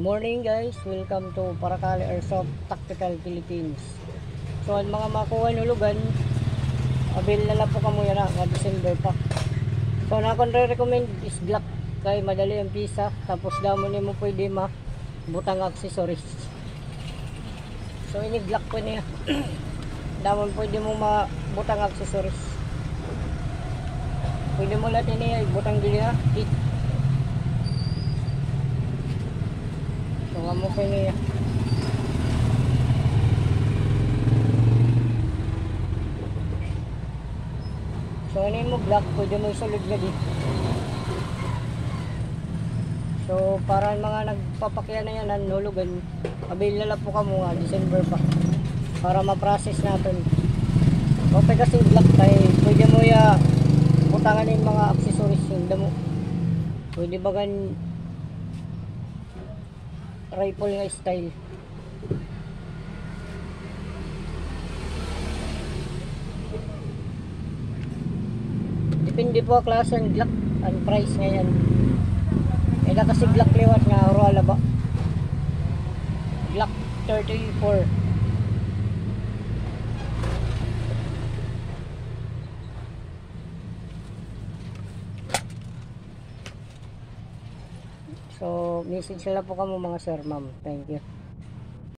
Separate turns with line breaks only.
Morning guys, welcome to Paracale Airsoft Tactical Philippines. So ang mga makuha nulugan, abil na lang po kamo yan nga December pa. So na akong recommend is Glock, kay madali ang pisa, tapos damo nimo pwede butang accessories. So ini Glock po niya. Damon pwede mo butang accessories. Pwede mo lahat niya butang dili ha. So amo ko niya. So ano mo Glock, pwede mo isulod lagi. So para mga nagpapakyan na yan nulugan, available po kamo nga December pa para ma-process natin. Okay kasi Glock tayo, pwede mo butangan yung mga accessories yung damo. Pwede bagan rifle nga style. Depende po ang klase ng Glock, ang price ngayon. Eda kasi Glock liwat nga Roala ba? Glock 34. So, message sila po kamo mga sir, ma'am. Thank you.